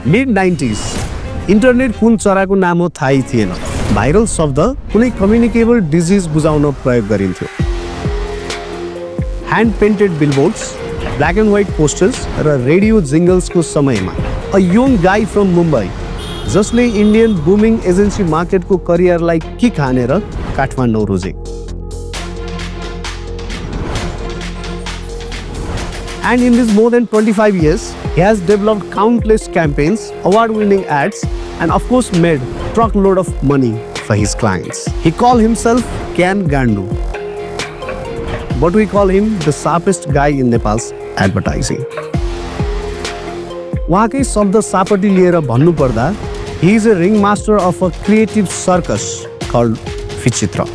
Mid-90s, internet कुन चराको नाम हो थाहै थिएन। भाइरल शब्द कुनै कम्युनिकेबल डिजिज बुझाउन प्रयोग गरिन्थ्यो। Hand painted billboards, black and white posters र रेडियो जिङ्गल्सको समयमा a young guy from Mumbai जसले इन्डियन बुमिङ एजेन्सी मार्केटको करियरलाई किक हानेर काठमाडौँ रोजे। And in this more than 25 years, he has developed countless campaigns, award-winning ads, and of course made truckload of money for his clients. He called himself Can Gandu, but we call him the sharpest guy in Nepal's advertising. उहाँकै शब्द सापटी लिएर भन्नुपर्दा, he is a ringmaster of a creative circus called Vichitra.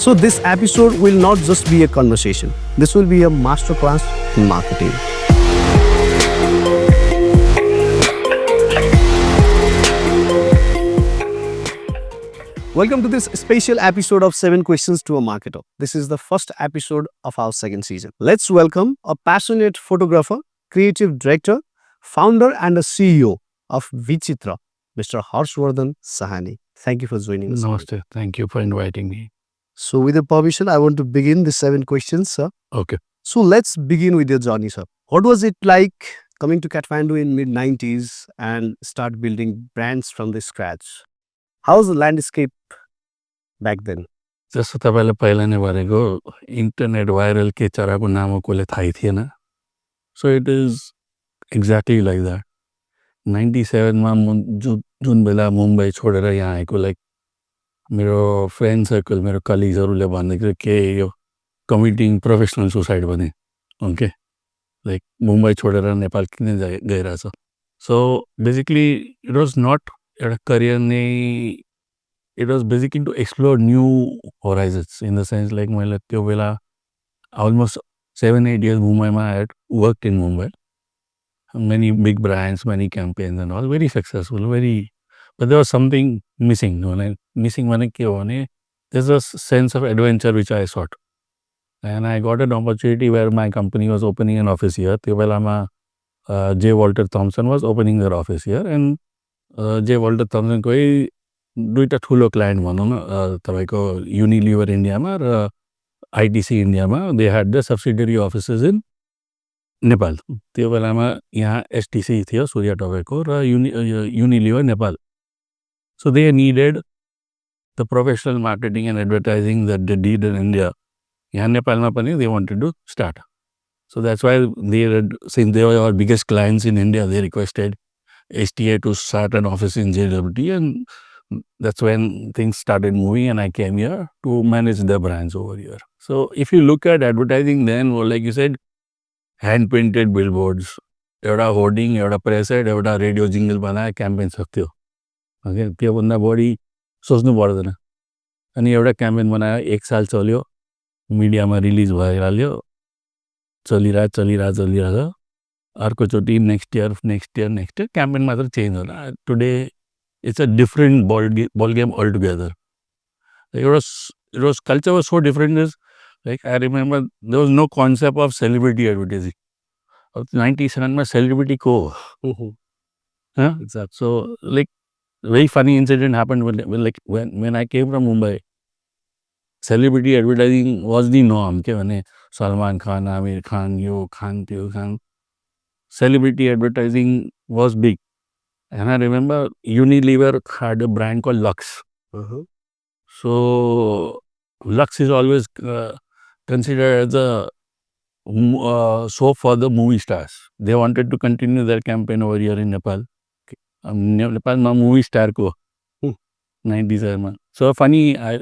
So this episode will not just be a conversation. This will be a masterclass in marketing. Welcome to this special episode of 7 Questions to a Marketer. This is the first episode of our second season. Let's welcome a passionate photographer, creative director, founder and a CEO of Vichitra, Mr. Harshvardhan Sahani. Thank you for joining us. Namaste. Thank you for inviting me. So with your permission, I want to begin the 7 questions, sir. Okay. So let's begin with your journey, sir. What was it like coming to Kathmandu in mid-90s and start building brands from the scratch? How was the landscape back then? जस्तो तपाईँले पहिला नै भनेको internet viral के चराको नाम हो कसले थाहै थिएन। So it is exactly like that. 97मा जुन बेला मुम्बई छोडेर यहाँ आएको, लाइक मेरो फ्रेन्ड सर्कल, मेरो कलिग्सहरूले भन्दाखेरि के यो कमिटिङ प्रोफेसनल सुसाइड भने, ओके, लाइक मुम्बई छोडेर नेपाल किन गइरहेछ। So basically it was not एउटा करियर नै, it was basically to explore new horizons in the sense like मैले त्यो बेला अलमोस्ट 7-8 years मुम्बईमा I had worked in Mumbai, many big brands, many campaigns and all, very successful, very, but there was something missing. Missing भने के हो भने there's a sense of adventure which I sought, and I got an opportunity where my company was opening an office here. त्यो बेलामा J. Walter Thompson was opening their office here, and J. Walter Thompson कोही दुईटा ठुलो client भनौँ न, तपाईँको Unilever इन्डियामा र आइटिसी इन्डियामा, they had the subsidiary offices in Nepal. त्यो बेलामा यहाँ एसटिसी थियो सूर्य टोबेको र Unilever Nepal. So they needed the professional marketing and advertising that they did in India. यहाँ नेपालमा पनि they wanted to start. So that's why since they were our biggest clients in India, they requested STA to start an office in JWT, and that's when things started moving, and I came here to manage the brands over here. So if you look at advertising then, like you said, hand-painted billboards, एउटा hoarding, एउटा press add, एउटा radio jingle बनाए campaign सक्थ्यो। Okay, त्योभन्दा बढी सोच्नु पर्दैन। अनि एउटा क्याम्पेन बनायो, 1 साल चल्यो, मिडियामा रिलिज भइहाल्यो, चलिरहेछ। अर्कोचोटि नेक्स्ट इयर क्याम्पेन मात्र चेन्ज होला। Today it's a different ball game all together. It was culture was so different is like I remember there was no concept of celebrity advertising. 97 में celebrity को, exactly. So like very funny incident happened when I came from Mumbai. Celebrity advertising was the norm. के भने Salman Khan, Amir Khan, यो Khan, त्यो Khan. Celebrity advertising was big, and I remember Unilever had a brand called Lux. So Lux is always considered as a soap for the movie stars. They wanted to continue their campaign over here in Nepal. Nepal ma movie star ko 90s ma. So funny,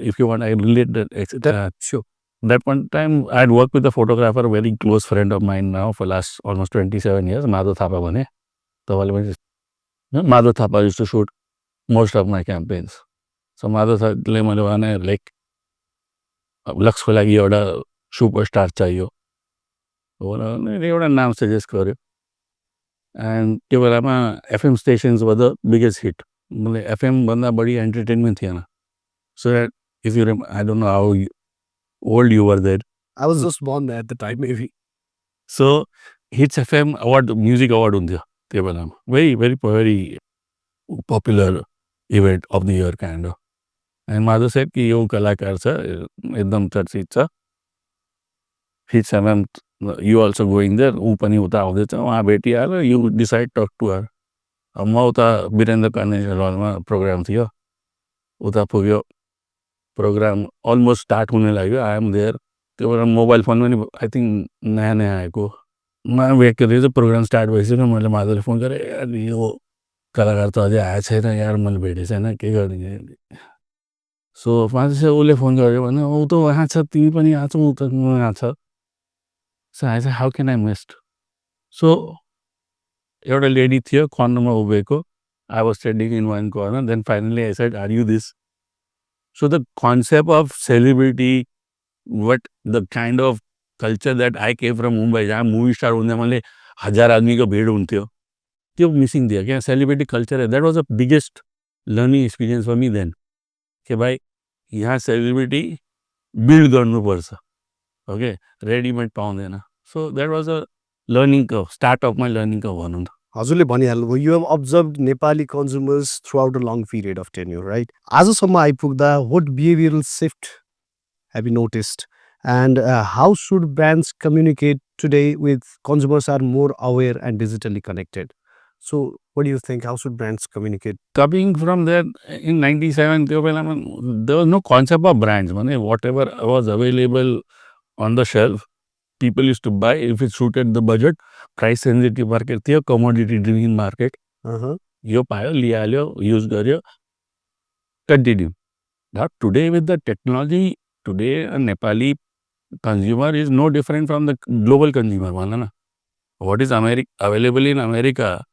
if you want, I relate that. Sure. That one time I had worked with a photographer, a very close friend of mine now for last almost 27 years, Madhav Thapa bhane. Madhav Thapa used to shoot most of my campaigns. So Madhav Thapa मैले भने like Lux को लागि एउटा superstar चाहियो। एउटा नाम suggest गर्यो, and त्यो बेलामा FM stations were the biggest hit. मतलब एफएम भन्दा बढी एन्टरटेनमेन्ट थिएन। So if you I don't know how old you were there. I was just born at the time maybe. So hits FM award, music award हुन्थ्यो त्यो बेलामा very very very popular event of the year kind of. And माझं साहेब की यो कलाकार छ एकदम चर्चित छ. His seventh, you also going there, ऊ पनि उता आउँदैछ, उहाँ भेटिहाल्यो, you decide talk to her. अब म उता वीरेन्द्र कन्भेन्सन हलमा प्रोग्राम थियो, उता पुग्यो, प्रोग्राम अलमोस्ट स्टार्ट हुने लाग्यो, आई एम देयर. त्यो बेला मोबाइल फोन पनि आई थिङ्क नयाँ नयाँ आएको. म वेट गरेको चाहिँ प्रोग्राम स्टार्ट भइसक्यो, मैले माधवले फोन गरेँ, यार यो कलाकार त अझै आएको छैन यार, मैले भेटेको छैन, के गर्ने. सो माधव उसले फोन गर्यो भने ऊ त उहाँ छ, तिमी पनि आएको छौ, ऊ त उहाँ छ. So I said how can I missed. So एउटा लेडी थियो कर्नरमा उभिएको, I was standing in one corner. Then finally I said are you this. So the concept of celebrity, what the kind of culture that I came from Mumbai, जहाँ movie star हुँदा मैले 1000 आदमीको भिड हुन्थ्यो, त्यो missing थियो क्या. Celebrity culture, that was the biggest learning experience for me then, कि भाइ यहाँ सेलिब्रिटी बिल्ड गर्नुपर्छ, ओके, रेडिमेड पाउँदैन. So that was a learning curve, start of my learning curve भनौँ न. हजुरले भनिहाल्नुभयो, you have observe Nepali consumers throughout a long period of tenure, right? आजसम्म आइपुग्दा what behavioural shift have you noticed, and how should brands communicate today with consumers are more aware and digitally connected? So what do you think, how should brands communicate? Coming from there, in 97 त्यो बेलामा there was no concept of brands. भने whatever was available on the shelf, people used to buy if it suited the budget. Price sensitive market थियो, commodity driven market. यो पायो, लिहाल्यो, use गर्यो, continue. Now today with the technology, today a Nepali consumer is no different from the global consumer. What is available in America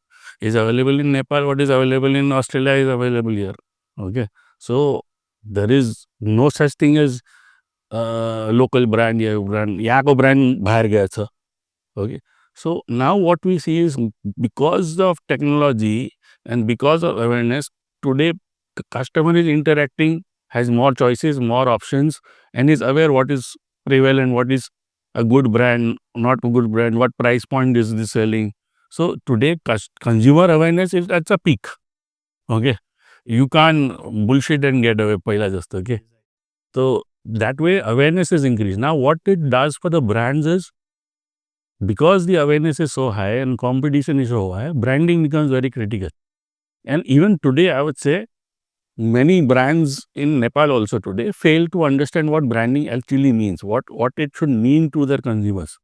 is available in Nepal. What is available in Australia is available here. Okay, so there is no such thing as local brand. यहाँको brand बाहिर गएको छ. Okay, so now what we see is because of technology and because of awareness, today the customer is interacting, has more choices, more options, and is aware what is prevalent, what is a good brand, not a good brand, what price point is this selling. So today consumer awareness is at a peak. Okay, you can't bullshit and get away पहिला जस्तो. Okay, so that way awareness is increased. Now what it does for the brands is, because the awareness is so high and competition is so high, branding becomes very critical. And even today, I would say, many brands in Nepal also today fail to understand what branding actually means, what it should mean to their consumers.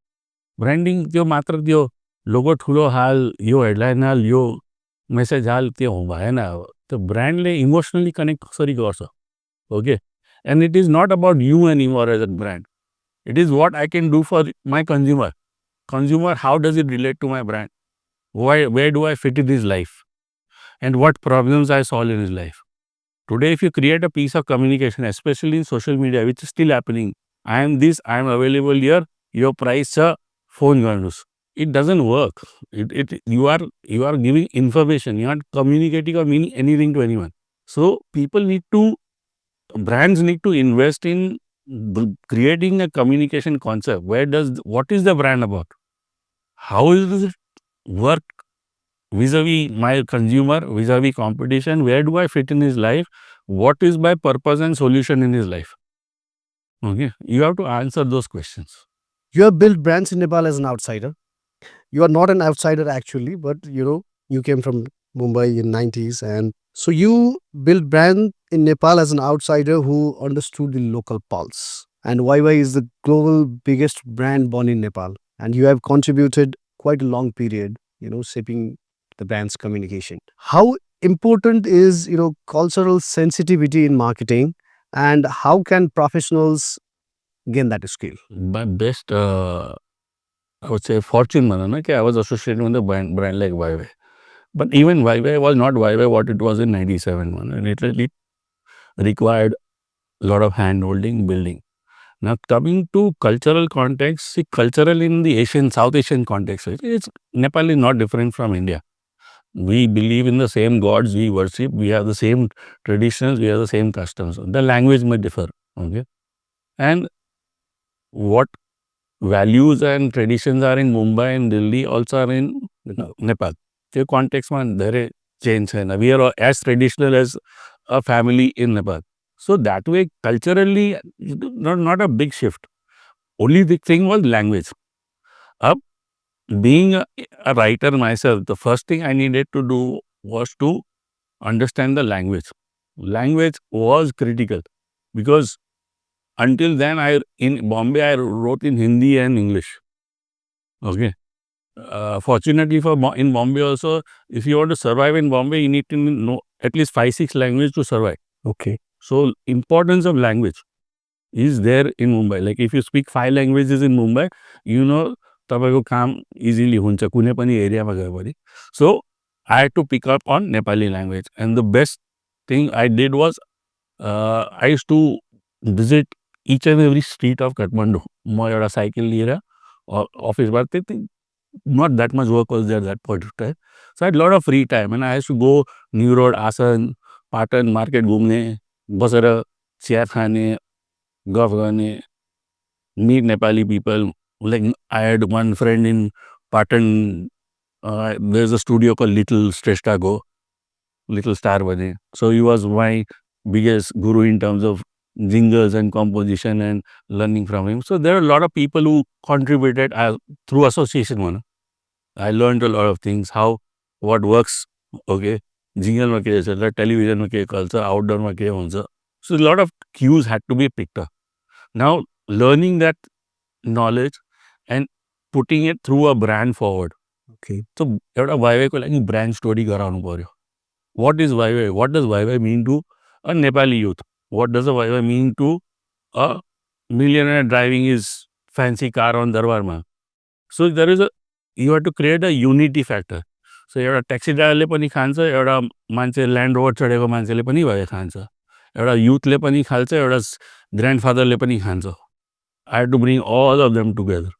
Branding त्यो मात्र त्यो लोगो ठुलो हाल, यो headline हाल, यो message हाल, त्यो भएन. त्यो ब्रान्डले emotionally connect कसरी गर्छ. Okay, and it is not about you anymore as a brand. It is what I can do for my consumer. Consumer, how does it relate to my brand? Where do I fit in his life? And what problems I solve in his life? Today, if you create a piece of communication, especially in social media, which is still happening, I am this, I am available here, your price cha, phone garnus. It doesn't work. You are giving information. You are not communicating or meaning anything to anyone. So brands need to invest in creating a communication concept. What is the brand about? How does it work vis-a-vis my consumer, vis-a-vis competition? Where do I fit in his life? What is my purpose and solution in his life? Okay, you have to answer those questions. You have built brands in Nepal as an outsider. You are not an outsider actually, but you came from Mumbai in 90s, and so you built brand in Nepal as an outsider who understood the local pulse. And YY is the global biggest brand born in Nepal, and you have contributed quite a long period, shaping the brand's communication. How important is cultural sensitivity in marketing, and how can professionals gain that skill? My best, I would say, fortune I was associated with a brand like YY. But even YY was not YY what it was in 97, and it really required a lot of hand holding, building. Now coming to cultural context, see, cultural in the South Asian context, Nepal is not different from India. We believe in the same gods we worship, we have the same traditions, we have the same customs. The language may differ, okay? And what values and traditions are in Mumbai and Delhi also are in Nepal. त्यो कन्टेक्स्टमा धेरै change छैन. We are as traditional as a family in Nepal. So that way, culturally, not a big shift. Only the thing was language. Up, being a writer myself, the first thing I needed to do was to understand the language. Language was critical because until then, in Bombay, I wrote in Hindi and English. Okay. Fortunately in Bombay also, if you want to survive in Bombay, you need to know at least 5-6 languages to survive. Okay. So importance of language is there in Mumbai. Like if you speak 5 languages in Mumbai, you know तपाईँको काम easily हुन्छ कुनै पनि एरियामा गयो भने. So I had to pick up on Nepali language, and the best thing I did was I used to visit each and every street of Kathmandu. म एउटा साइकल लिएर अफिसबाट त्यति not that much work was there that point of time. So I had a lot of free time and I used to go New Road, Asan, Patan, market घुम्ने, बसेर chia खाने, गफ गर्ने, meet Nepali people. Like I had one friend in Patan, there's a studio called Little Shrestha Go, Little Star bhane. So he was my biggest guru in terms of jingles and composition and learning from him. So there are a lot of people who contributed through association. I learned a lot of things, what works, okay, jingle ma ke chalcha, television ma ke chalcha, outdoor ma ke huncha. So a lot of cues had to be picked up. Now learning that knowledge and putting it through a brand forward. Okay. So एउटा वाइवाईको लागि brand story गराउनु पर्यो. What is Wai Wai? What does Wai Wai mean to a Nepali youth? What does a Wai Wai mean to a millionaire driving his fancy car on Darbarma? So there is you have to create a unity factor. So एउटा taxi ड्राइभरले पनि खान्छ, एउटा मान्छे land Rover चढेको मान्छेले पनि वाइवाई खान्छ, एउटा युथले पनि खान्छ, एउटा ग्रान्डफादरले पनि खान्छ. I had to bring all of them together.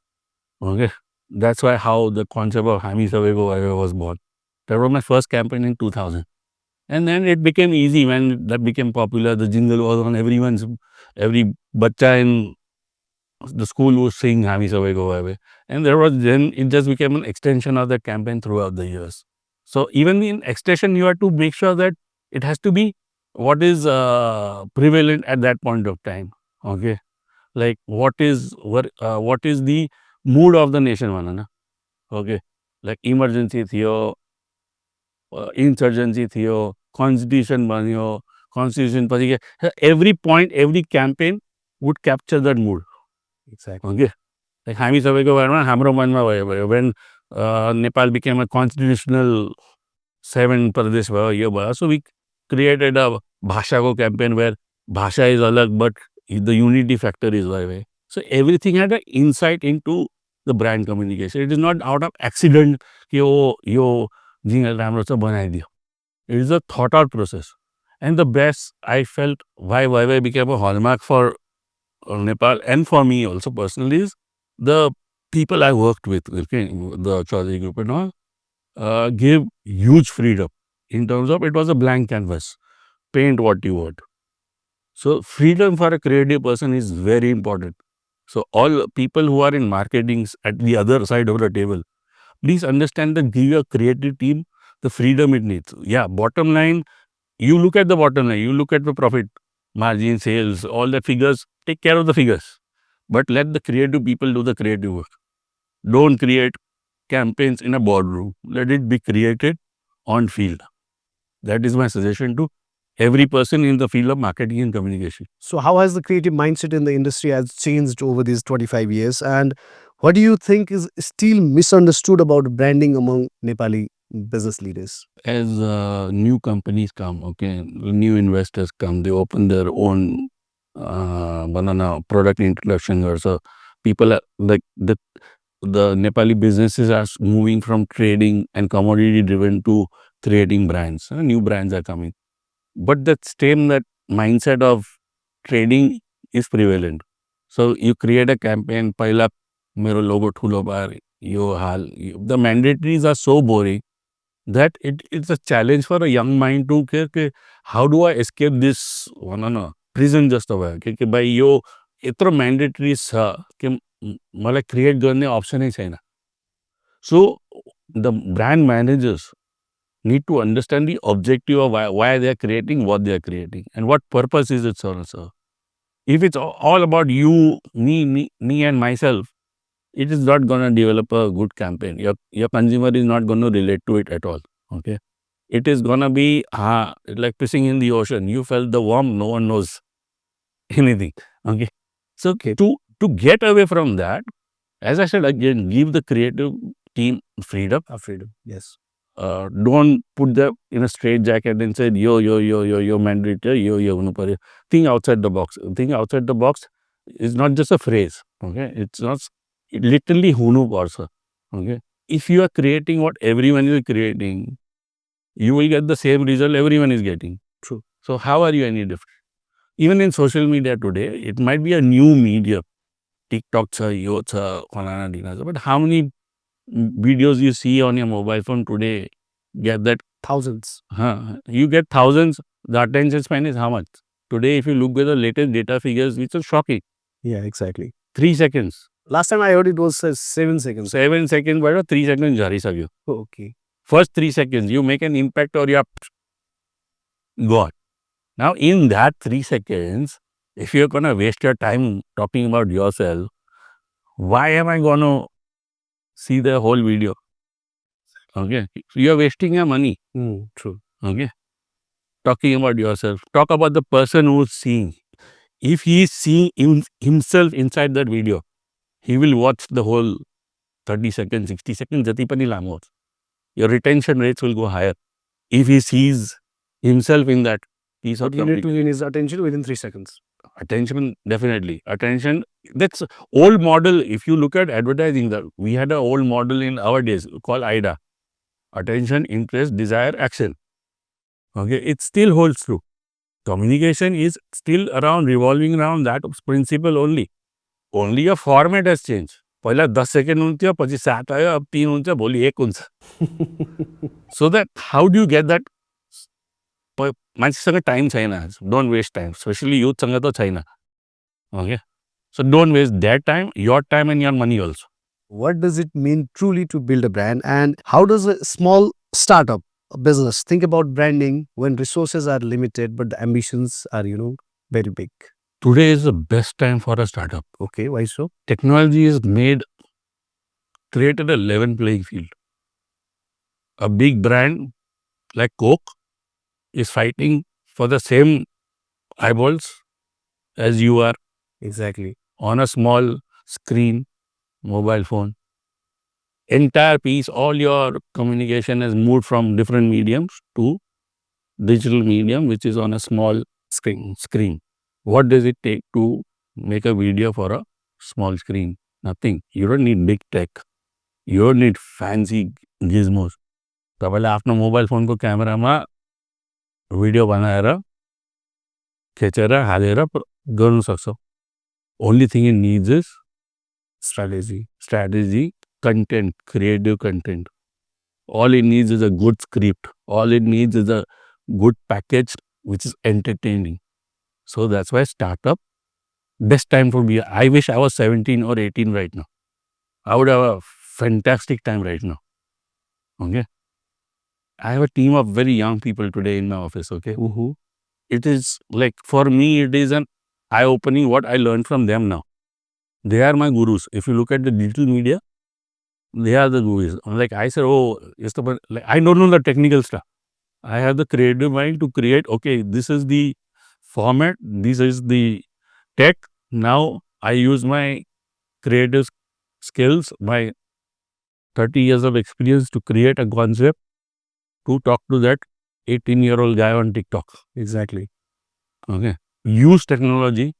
Okay, that's why how the concept of Hami Sabeko Vaivai was born. That was my first campaign in 2000. And then it became easy when that became popular. The jingle was on every bacha in the school was sing Hami Sabeko Vaivai. And then it just became an extension of that campaign throughout the years. So even in extension, you have to make sure that it has to be what is prevalent at that point of time. Okay, like what is the mood of the nation भन न. Okay, like emergency थियो, insurgency थियो, constitution बन्यो, constitution पछि के, every point, every campaign would capture that mood. Exactly. Okay, like हामी सबैको बारेमा हाम्रो मनमा भयो when Nepal became a constitutional 7 pradesh भयो, यो भयो. So we created a भाषाको campaign where भाषा is अलग but the unity factor is Wai Wai. So everything had an insight into the brand communication. It is not out of accident कि यो jingle राम्रो छ बनाइदियो. It is a thought out process. And the best I felt why Wai Wai became a hallmark for Nepal and for me also personally is the people I worked with, okay, the Chaudhary group and all, gave huge freedom in terms of it was a blank canvas. Paint what you want. So freedom for a creative person is very important. So all people who are in marketing at the other side of the table, please understand that give your creative team the freedom it needs. Yeah, bottom line, you look at the bottom line, you look at the profit, margin, sales, all the figures, take care of the figures. But let the creative people do the creative work. Don't create campaigns in a boardroom. Let it be created on field. That is my suggestion to every person in the field of marketing and communication. So how has the creative mindset in the industry has changed over these 25 years? And what do you think is still misunderstood about branding among Nepali business leaders? As new companies come, okay, new investors come, they open their own banana product introduction. Or so people are like the Nepali businesses are moving from trading and commodity driven to creating brands. New brands are coming. But that mindset of trading is prevalent. So you create a campaign, पहिला मेरो logo ठुलो पार, यो हाल, the mandatories are so boring that it's a challenge for a young mind to के how do I escape this prison just भयो कि भाइ यो यत्रो mandatories छ कि मलाई create गर्ने option नै छैन. So the brand managers need to understand the objective of why they are creating what they are creating and what purpose is it going to serve. If it's all about you, me and myself, it is not going to develop a good campaign. Your consumer is not going to relate to it at all. Okay. It is going to be like pissing in the ocean. You felt the warmth, no one knows anything. Okay. So Okay. to get away from that, as I said again, give the creative team freedom. Freedom. Yes. Don't put them in a straight jacket and say, yo, mandatory, yo. Think outside the box. Think outside the box is not just a phrase. Okay. It's not literally hunu also. Okay. If you are creating what everyone is creating, you will get the same result everyone is getting. True. So how are you any different? Even in social media today, it might be a new medium. TikTok, but how many videos you see on your mobile phone today get that? Thousands. You get thousands. The attention span is how much? Today, if you look at the latest data figures, which are shocking. Yeah, exactly. 3 seconds. Last time I heard it was 7 seconds. 7 seconds, but 3 seconds jari sagyo. Okay. First 3 seconds, you make an impact or you're gone. Now, in that 3 seconds, if you're going to waste your time talking about yourself, why am I going to see the whole video? Okay. You're wasting your money. True. Okay. Talking about yourself. Talk about the person who's seeing. If he is seeing himself inside that video, he will watch the whole 30 seconds, 60 seconds, jati pani lamo. Your retention rates will go higher. If he sees himself in that piece of you need to win his attention within 3 seconds. Attention, definitely. Attention, that's old model. If you look at advertising, we had an old model in our days called AIDA. Attention, interest, desire, action. Okay, it still holds true. Communication is still revolving around that principle only. Only a format has changed. पहिला 10 second हुन्थ्यो, पछि 7 आयो, अब 3 हुन्छ, भोलि 1 हुन्छ. So that how do you get that? मान्छेसँग time छैन. Don't waste time. Especially youthसँग त छैन. Okay. So don't waste their time, your time and your money also. What does it mean truly to build a brand, and how does a small startup, a business, think about branding when resources are limited but the ambitions are, very big? Today is the best time for a startup. Okay, why so? Technology has created a level playing field. A big brand like Coke is fighting for the same eyeballs as you are. Exactly. On a small screen, mobile phone. Entire piece, all your communication has moved from different mediums to digital medium, which is on a small screen. What does it take to make a video for a small screen? Nothing. You don't need big tech. You don't need fancy gizmos. तपाईँले आफ्नो mobile फोनको क्यामेरामा video बनाएर खिचेर हालेर गर्न सक्छौ. Only thing it needs is strategy, content, creative content. All it needs is a good script. All it needs is a good package which is entertaining. So that's why startup, best time for me. I wish I was 17 or 18 right now. I would have a fantastic time right now. Okay. I have a team of very young people today in my office. Okay. It is like, for me, it is an eye-opening what I learned from them now. They are my gurus. If you look at the digital media, they are the gurus. Like I said, I don't know the technical stuff. I have the creative mind to create, okay, this is the format, this is the tech. Now I use my creative skills, my 30 years of experience to create a concept to talk to that 18-year-old guy on TikTok. Exactly. Okay. Use technology,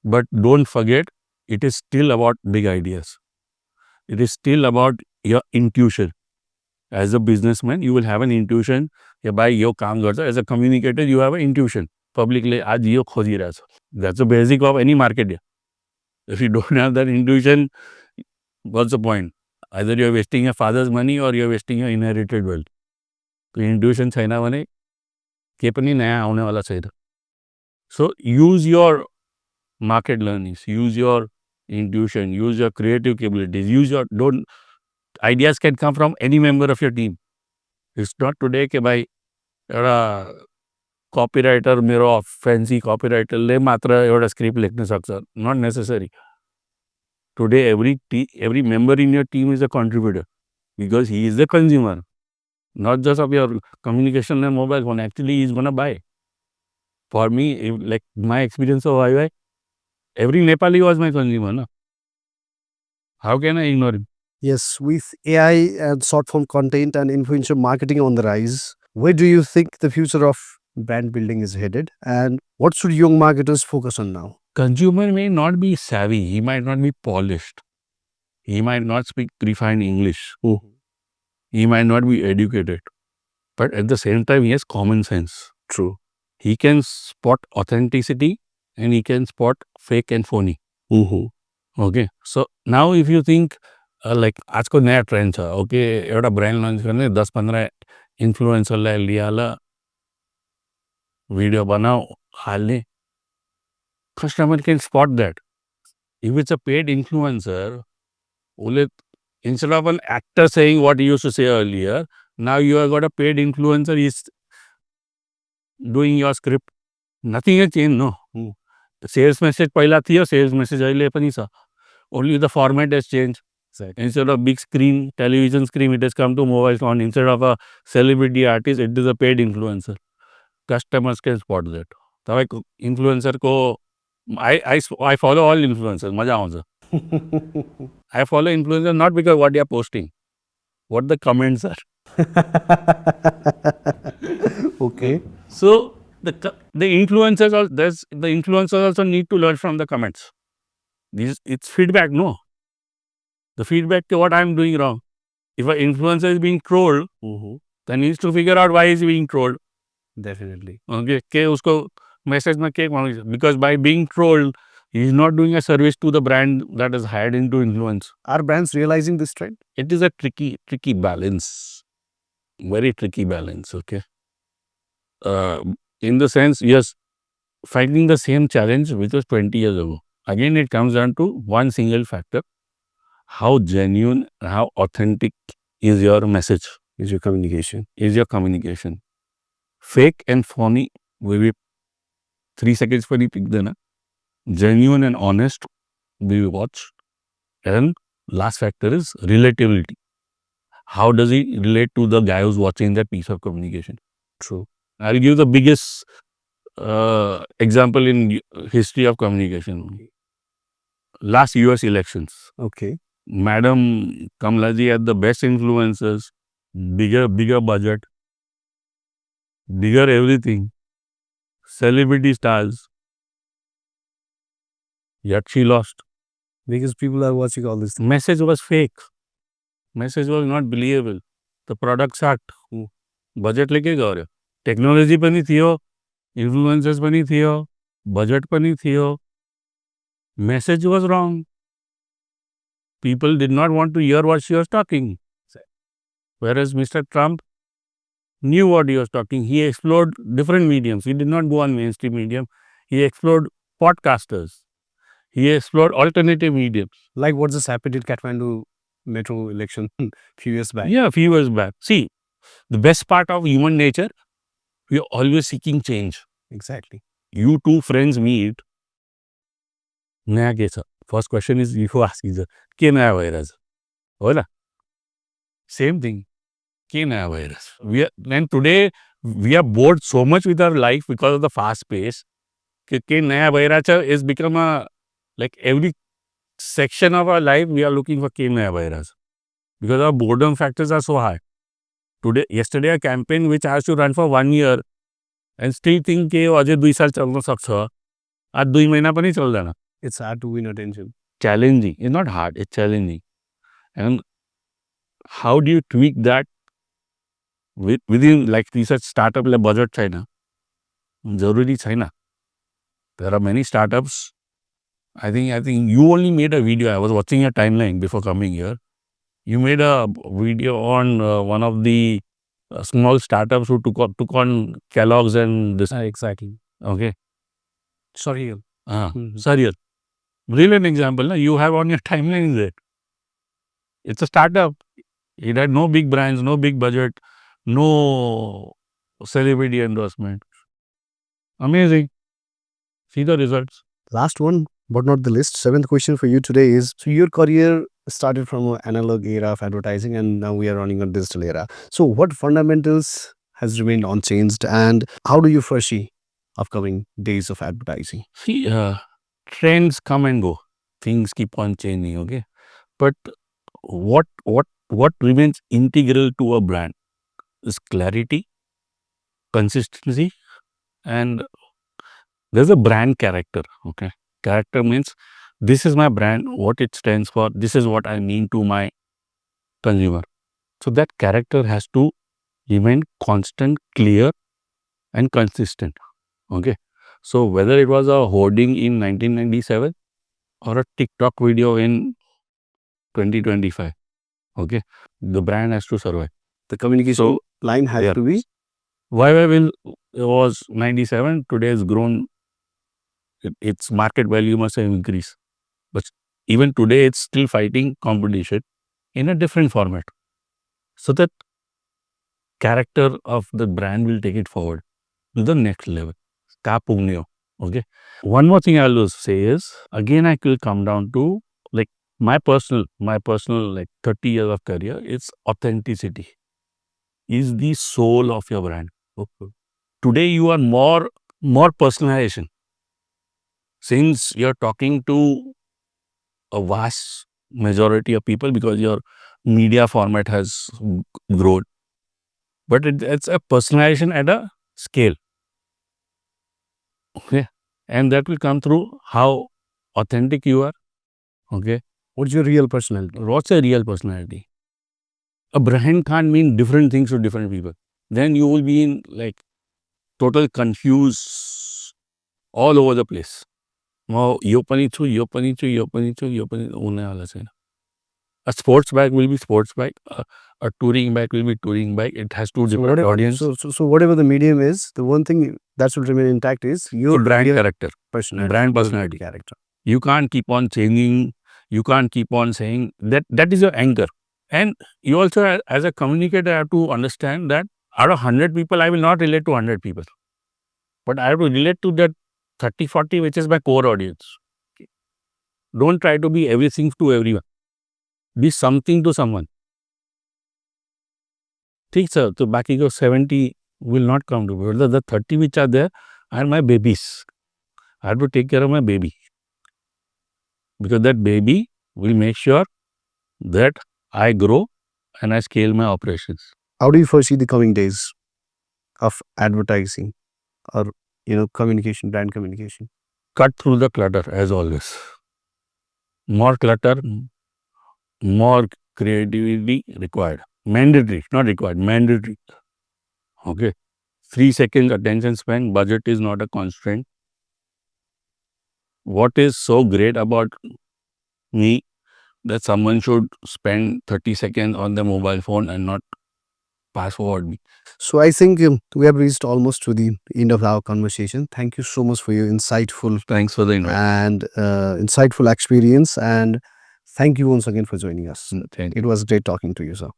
but don't forget, it is still about big ideas. It is still about your intuition. As a businessman, you will have an intuition. As a communicator, you have an intuition. Publicly, that's the basic of any market. If you don't have that intuition, what's the point? Either you're wasting your father's money or you're wasting your inherited wealth. So intuition chaina bhane ke pani naya aune wala chaina. So use your market learnings, use your intuition, use your creative capabilities, ideas can come from any member of your team. It's not today કે ભાઈ एउटा copywriter मेरो fancy copywriter ले मात्र एउटा script लेख्न सक्छ. Not necessary. Today every member in your team is a contributor because he is the consumer, not just of your communication and mobile phone. Actually, he is gonna buy. For me, like my experience of YY, every Nepali was my consumer. No? How can I ignore him? Yes, with AI and short form content and influencer marketing on the rise, where do you think the future of brand building is headed? And what should young marketers focus on now? Consumer may not be savvy. He might not be polished. He might not speak refined English. He might not be educated. But at the same time, he has common sense. True. He can spot authenticity and he can spot fake and phony. Okay. So now if you think like आजको नया trained छ okay एउटा brand lunch गर्ने 10-15 इन्फ्लुएन्सरलाई लियाला video बनाऊ हाल्ने customer can spot that if it's a paid influencer उसले instead of an actor saying what he used to say earlier, now you have got a paid influencer is doing your script. Nothing has changed, no. The sales message पहिला थियो, sales message अहिले पनि छ. Only the format has changed. Exactly. Instead of big screen, television screen, it has come to mobile phone. Instead of a celebrity artist, it is a paid influencer. Customers can spot that. तपाईँको influencer को I follow all influencers. मजा आउँछ. I follow influencers not because what they are posting, what the comments are. Okay. So the influencers also need to learn from the comments. It's feedback, no. The feedback to what I'm doing wrong. If an influencer is being trolled, then he needs to figure out why he is being trolled. Definitely. Okay, के उसको message में क्या because by being trolled, he is not doing a service to the brand that is hired into influence. Are brands realizing this trend? It is a tricky balance. Very tricky balance, okay. In the sense, yes, finding the same challenge which was 20 years ago. Again, it comes down to one single factor. How genuine, how authentic is your message? Is your communication? Is your communication? Fake and phony will be 3 seconds for the pick then. Genuine and honest we watch. And last factor is relatability. How does he relate to the guy who's watching that piece of communication? True. I'll give the biggest example in history of communication. Last US elections. Okay. Madam Kamalaji had the best influencers, bigger budget, bigger everything, celebrity stars. Yet she lost. Because people are watching all this. Message was fake. Message was not believable. The product sucked. Budget लेके गयो रे. Technology पनि थियो, influencers पनि थियो, budget पनि थियो. Message was wrong. People did not want to hear what she was talking. Whereas Mr. Trump knew what he was talking. He explored different mediums. He did not go on mainstream medium. He explored podcasters. He explored alternative mediums. Like what just happened in Kathmandu metro election few years back. Yeah, a few years back. See, the best part of human nature, we are always seeking change. Exactly. You two friends meet. नया के छ? First question is you ask is के नया भइरहेछ? हो न? Same thing. के नया भइरहेछ? And today we are bored so much with our life because of the fast pace. के नया भइरहेछ is become a like every section of our life we are looking for के नया भइरहेछ. Because our boredom factors are so high. Yesterday a campaign which has to run for 1 year and still think के अझै 2 साल चल्न सक्छ. आज 2 महिना पनि चल्दैन. It's hard to win attention. Challenging. It's not hard, it's challenging. And how do you tweak that within like research startup like budget छैन? जरुरी छैन. There are many startups. I think you only made a video. I was watching your timeline before coming here. You made a video on one of the small startups who took on Kellogg's and this. Exactly. Okay. Sorry. Sorry. Brilliant example. Na? You have on your timeline there. It's a startup. It had no big brands, no big budget, no celebrity endorsement. Amazing. See the results. Last one, but not the least. Seventh question for you today is: so your career started from an analog era of advertising, and now we are running a digital era. So, what fundamentals has remained unchanged, and how do you foresee upcoming days of advertising? See, trends come and go. Things keep on changing. Okay, but what remains integral to a brand is clarity, consistency, and there's a brand character. Okay, character means this is my brand, what it stands for, this is what I mean to my consumer. So that character has to remain constant, clear, and consistent. Okay, so whether it was a hoarding in 1997 or a TikTok video in 2025, okay, the brand has to survive. The communication line has yeah. to be. Will was 97, today has grown, its market value must have increased. But even today, it's still fighting competition in a different format. So that character of the brand will take it forward to the next level. Kapungnyo. Okay. One more thing I'll say is, again, I will come down to like my personal like 30 years of career, it's authenticity is the soul of your brand. Okay. Today you are more personalization. Since you're talking to a vast majority of people because your media format has grown, but it's a personalization at a scale. Okay, and that will come through how authentic you are. Okay, What's your real personality? what's a real personality? A brand can't mean different things to different people. Then you will be in like total confuse all over the place. Now, a sports bag will be sports bag. A touring bag will be touring bag. It has two different audience. So whatever the medium is, the one thing that should remain intact is your brand real character, personality, brand your personality. character. You can't keep on changing. You can't keep on saying that. That is your anchor. And you also, as a communicator, have to understand that out of 100 people, I will not relate to 100 people. But I have to relate to that 30, 40, which is my core audience. Don't try to be everything to everyone. Be something to someone. Think, sir, so back in 70 will not come to me. The 30 which are there are my babies. I have to take care of my baby. Because that baby will make sure that I grow and I scale my operations. How do you foresee the coming days of advertising or communication, brand communication? Cut through the clutter as always. More clutter, more creativity required. Mandatory, not required, mandatory. Okay. 3 seconds attention span, budget is not a constraint. What is so great about me that someone should spend 30 seconds on the mobile phone and not pass forward me? So I think we have reached almost to the end of our conversation. Thank you so much for your insightful Thanks for the invite. and insightful experience, and thank you once again for joining us. Thank you. It was great talking to you, sir.